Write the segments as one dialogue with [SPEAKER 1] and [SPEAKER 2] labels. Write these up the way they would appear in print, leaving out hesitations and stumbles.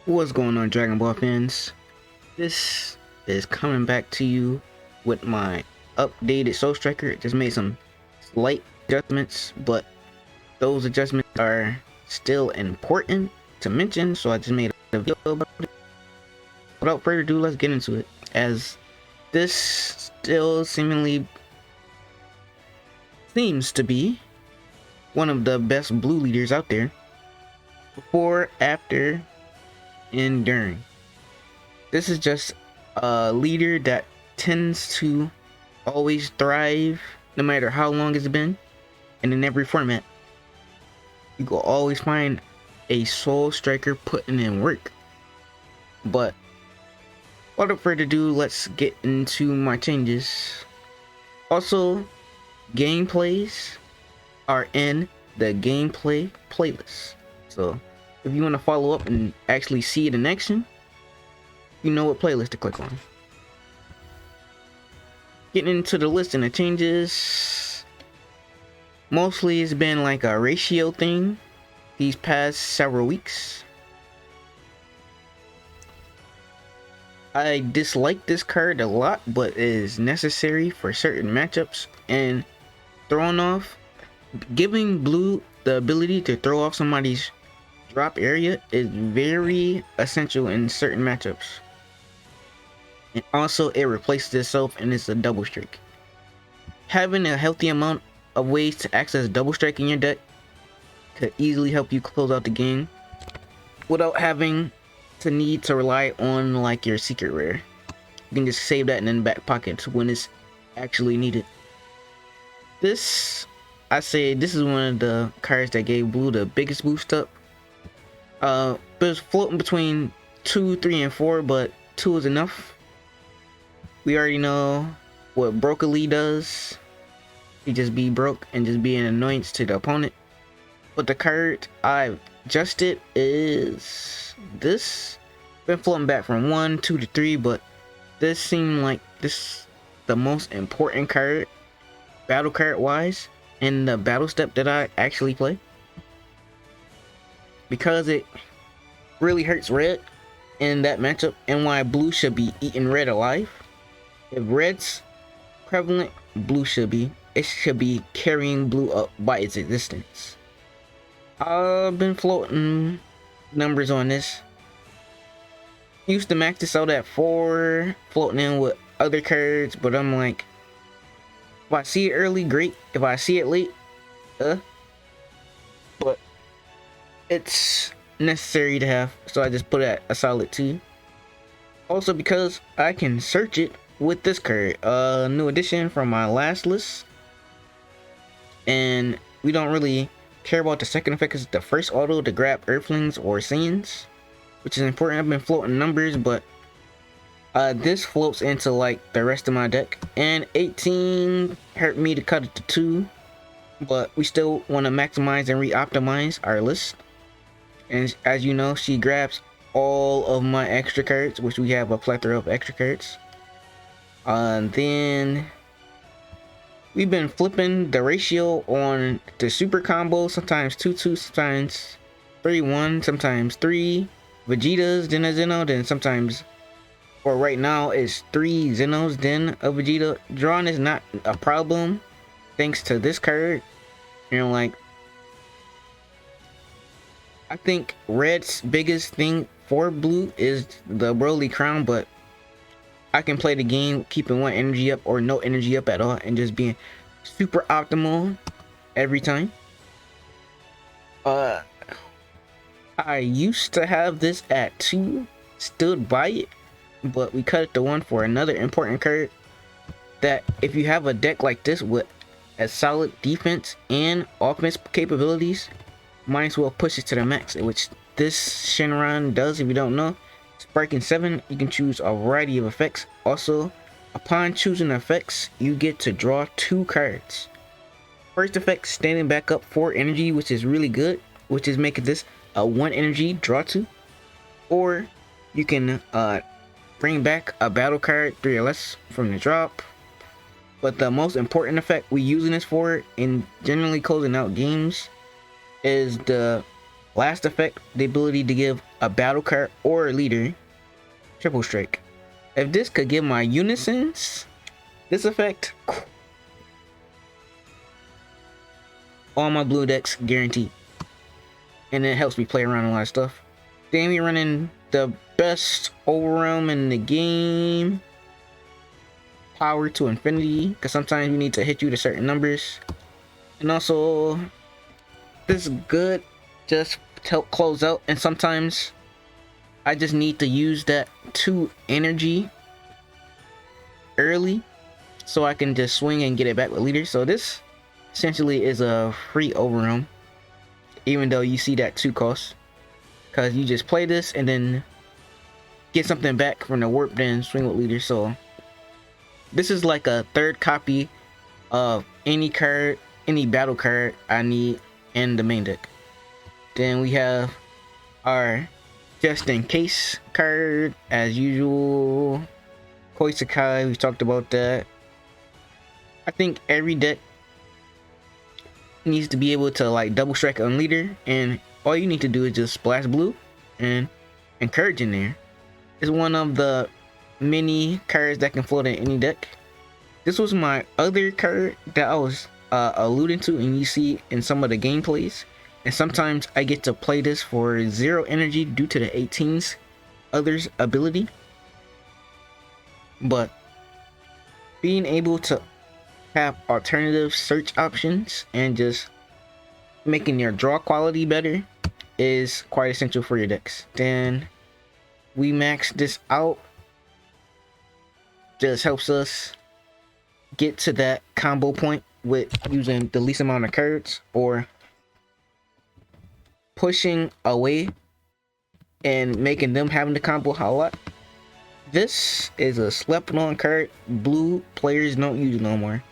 [SPEAKER 1] What's going on, Dragon Ball fans? This is coming back to you with my updated Soul Striker. Just made some slight adjustments, but those adjustments are still important to mention, so I just made a video about it. Without further ado, let's get into it, as this still seemingly seems to be one of the best blue leaders out there. Before, after, and during. This is just a leader that tends to always thrive no matter how long it's been, and in every format. You will always find a Soul Striker putting in work. But without further ado, let's get into my changes. Also, gameplays are in the gameplay playlist. So if you want to follow up and actually see it in action, you know what playlist to click on. Getting into the list and the changes, mostly it's been like a ratio thing these past several weeks. I dislike this card a lot, but it is necessary for certain matchups, and giving blue the ability to throw off somebody's drop area is very essential in certain matchups. And also, it replaces itself and it's a double strike. Having a healthy amount of ways to access double strike in your deck could easily help you close out the game without having to need to rely on like your secret rare. You can just save that in the back pocket when it's actually needed. I say this is one of the cards that gave blue the biggest boost up. But it's floating between 2, 3, and 4, but 2 is enough. We already know what Broccoli does. He just be broke and just be an annoyance to the opponent. But the card I've adjusted is this. Been floating back from 1, 2 to 3, but this seemed like this the most important card, battle card wise, in the battle step that I actually play. Because it really hurts red in that matchup, and why blue should be eating red alive. If red's prevalent, blue should be. It should be carrying blue up by its existence. I've been floating numbers on this. Used to max this out at 4, floating in with other cards, but I'm like, if I see it early, great. If I see it late, but it's necessary to have, so I just put it at a solid 2. Also, because I can search it with this card, new addition from my last list, and we don't really care about the second effect because the first auto to grab Earthlings or Saiyans, which is important. I've been floating numbers, but this floats into like the rest of my deck, and 18 hurt me to cut it to 2, but we still want to maximize and re-optimize our list. And as you know, she grabs all of my extra cards, which we have a plethora of extra cards. Then we've been flipping the ratio on the super combo, sometimes 2-2, sometimes 3-1, sometimes 3 Vegetas, then a Zen-oh, then sometimes, or right now it's 3 Zen-ohs, then a Vegito. Drawing is not a problem thanks to this card. You know, like, I think red's biggest thing for blue is the Broly crown, but I can play the game keeping 1 energy up or no energy up at all and just being super optimal every time. I used to have this at 2, stood by it, but we cut it to 1 for another important card that if you have a deck like this with a solid defense and offense capabilities, might as well push it to the max, which this Shenron does. If you don't know, Sparking 7, you can choose a variety of effects. Also, upon choosing effects, you get to draw 2 cards. First effect, standing back up 4 energy, which is really good, which is making this a 1 energy draw 2. Or you can bring back a battle card 3 or less from the drop. But the most important effect we using this for in generally closing out games is the Last effect, the ability to give a battle card or a leader triple strike. If this could give my unisons this effect, all my blue decks guaranteed. And it helps me play around a lot of stuff. Then we running the best overwhelm in the game. Power to infinity, because sometimes you need to hit you to certain numbers. And also, this is good just to help close out. And sometimes I just need to use that 2 energy early so I can just swing and get it back with leader. So this essentially is a free overwhelm, even though you see that 2 cost, because you just play this and then get something back from the warp, then swing with leader. So this is like a third copy of any card, any battle card I need in the main deck. Then we have our just in case card as usual. Koisakai, we talked about that. I think every deck needs to be able to like double strike on leader, and all you need to do is just splash blue and encourage in there. It's one of the many cards that can float in any deck. This was my other card that I was alluding to, and you see in some of the gameplays. And sometimes I get to play this for 0 energy due to the 18's others ability. But being able to have alternative search options and just making your draw quality better is quite essential for your decks. Then we max this out. Just helps us get to that combo point with using the least amount of cards or pushing away and making them having the combo a lot. This is a slept on card blue players don't use no more.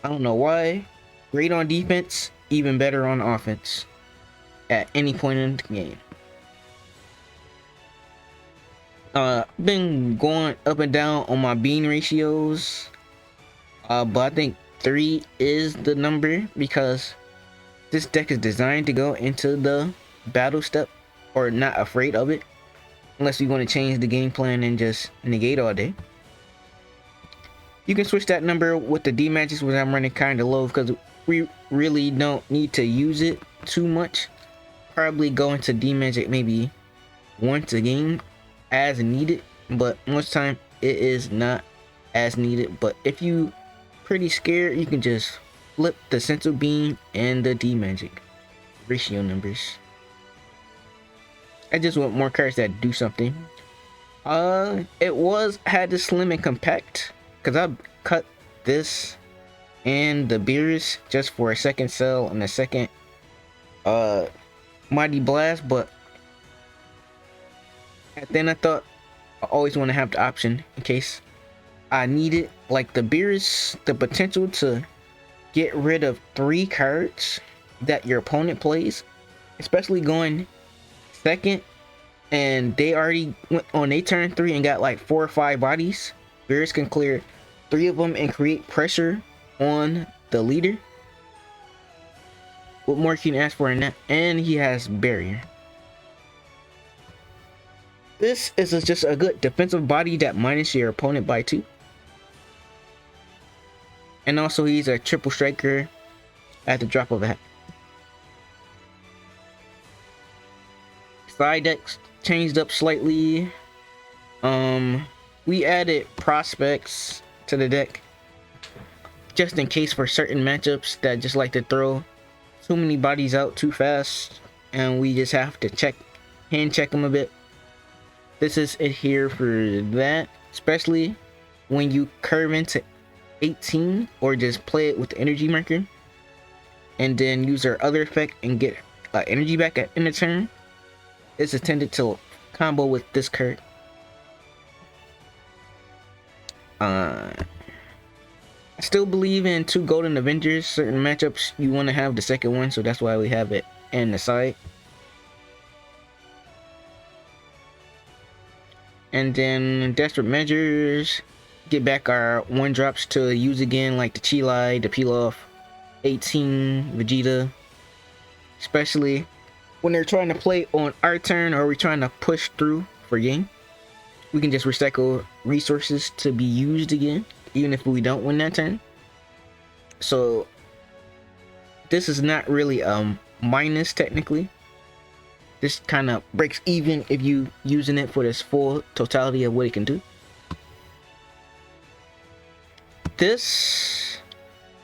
[SPEAKER 1] I don't know why. Great on defense, even better on offense at any point in the game. Been going up and down on my bean ratios, but I think 3 is the number because this deck is designed to go into the battle step or not afraid of it, unless you want to change the game plan and just negate all day. You can switch that number with the D matches, which I'm running kind of low because we really don't need to use it too much. Probably go into D magic maybe once a game as needed, but most time it is not as needed. But if you pretty scared, you can just flip the senzu bean and the D magic ratio numbers. I just want more cards that do something. It had to slim and compact because I cut this and the beerus just for a second cell and a second mighty blast, but then I thought I always want to have the option in case I need it. Like the beerus, the potential to get rid of 3 cards that your opponent plays, especially going second and they already went on their turn 3 and got like 4 or 5 bodies. Beerus can clear 3 of them and create pressure on the leader. What more can you ask for in that? And he has barrier. This is just a good defensive body that minus your opponent by 2. And also he's a triple striker at the drop of a hat. Side decks changed up slightly. We added prospects to the deck just in case for certain matchups that just like to throw too many bodies out too fast, and we just have to hand check them a bit. This is it here for that, especially when you curve into 18 or just play it with the energy marker and then use our other effect and get energy back at end of turn. It's intended to combo with this card. I still believe in 2 golden avengers. Certain matchups you want to have the second one, so that's why we have it in the side. And then desperate measures, get back our 1-drops to use again, like the cheelai, the peel off, 18 Vegito, especially when they're trying to play on our turn or we're trying to push through for game, we can just recycle resources to be used again, even if we don't win that turn. So this is not really minus technically. This kind of breaks even if you using it for this full totality of what it can do. This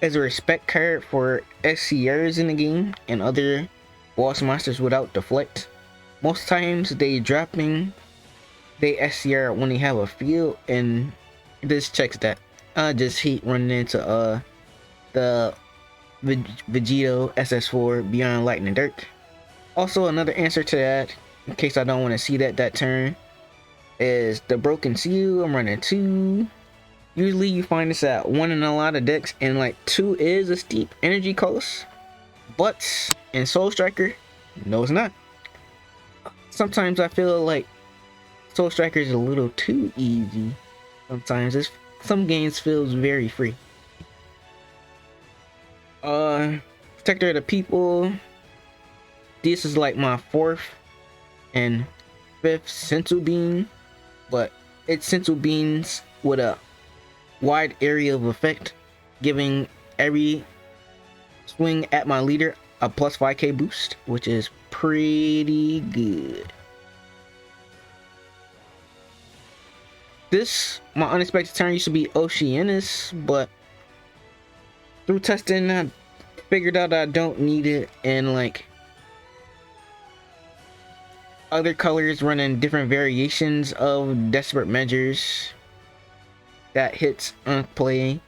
[SPEAKER 1] is a respect card for SCRs in the game and other boss monsters without deflect. Most times they dropping they SCR when they have a field, and this checks that. I just hate running into the Vegito SS4 Beyond Light and Dark. Also, another answer to that, in case I don't want to see that turn, is the Broken Seal. I'm running 2. Usually you find this at 1 in a lot of decks, and like 2 is a steep energy cost. But in Soul Striker, no it's not. Sometimes I feel like Soul Striker is a little too easy. Sometimes some games feels very free. Protector of the People. This is like my 4th and 5th senzu bean, but it's senzu beans with a wide area of effect, giving every swing at my leader a plus 5k boost, which is pretty good. This, my unexpected turn, used to be Oceanus, but through testing I figured out I don't need it, and like other colors running different variations of Desperate Measures that hits on play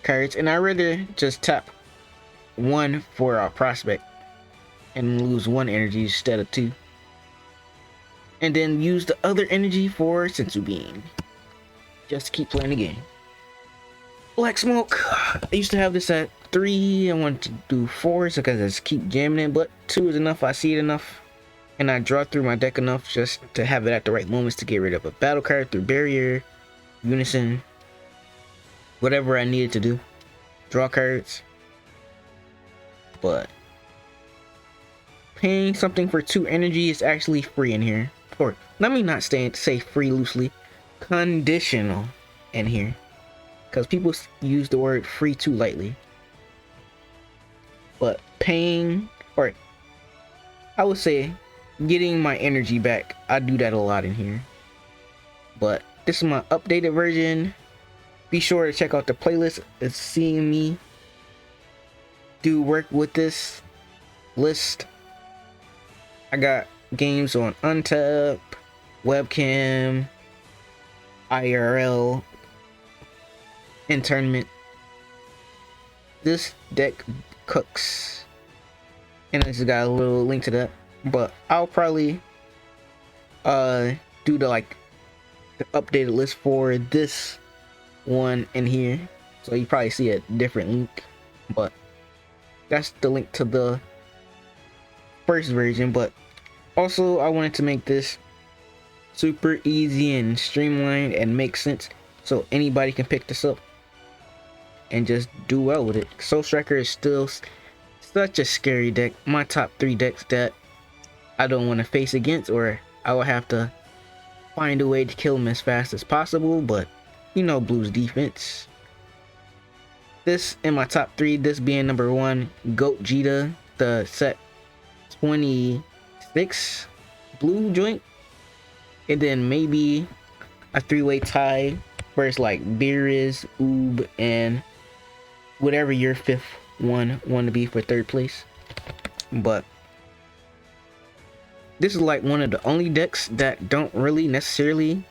[SPEAKER 1] cards, and I'd rather just tap 1 for a prospect and lose 1 energy instead of 2, and then use the other energy for senzu bean just to keep playing the game. Black Smoke, I used to have this at 3. I wanted to do 4 because I just keep jamming it, but 2 is enough. I see it enough, and I draw through my deck enough just to have it at the right moments to get rid of a battle card through barrier, unison, whatever I needed to do. Draw cards. But paying something for 2 energy is actually free in here. Or let me not say free loosely. Conditional in here. Because people use the word free too lightly. But paying, or I would say getting my energy back, I do that a lot in here. But this is my updated version. Be sure to check out the playlist and seeing me do work with this list. I got games on Untap, Webcam, IRL, and Tournament. This deck cooks, and I just got a little link to that. But I'll probably do the updated list for this one in here, so you probably see a different link, but that's the link to the first version. But also I wanted to make this super easy and streamlined and make sense so anybody can pick this up and just do well with it. Soul Striker is still such a scary deck. My top 3 decks that I don't want to face against, or I will have to find a way to kill them as fast as possible. But you know Blue's defense. This in my top 3, this being number 1, Goat Jita, the set 26 blue joint, and then maybe a 3-way tie versus like beerus, Oob, and whatever your 5th one want to be for 3rd place. But this is like one of the only decks that don't really necessarily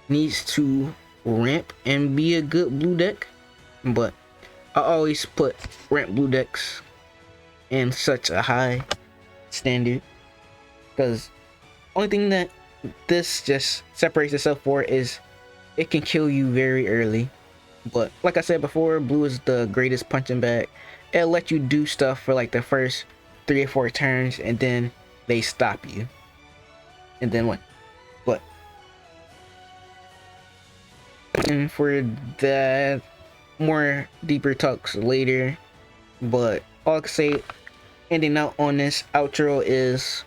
[SPEAKER 1] needs to ramp and be a good blue deck, but I always put ramp blue decks in such a high standard because only thing that this just separates itself for is it can kill you very early. But like I said before, blue is the greatest punching bag. It'll let you do stuff for like the first 3 or 4 turns, and then they stop you and then win. But and for that, more deeper talks later. But all I can say ending out on this outro is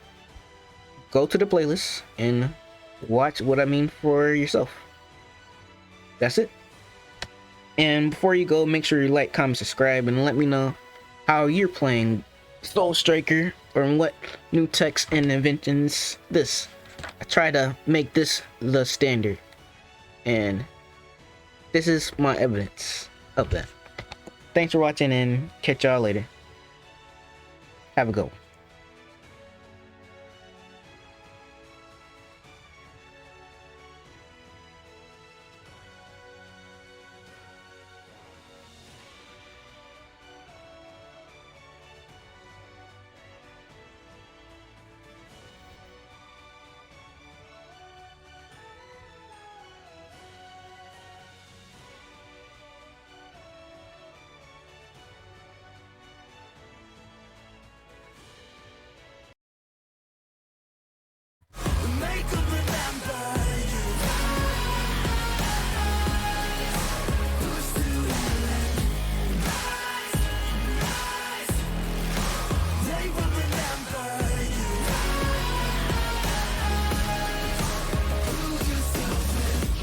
[SPEAKER 1] go to the playlist and watch what I mean for yourself. That's it. And before you go, make sure you like, comment, subscribe, and let me know how you're playing Soul Striker or what new techs and inventions this. I try to make this the standard, and this is my evidence of that. Thanks for watching, and catch y'all later. Have a good one.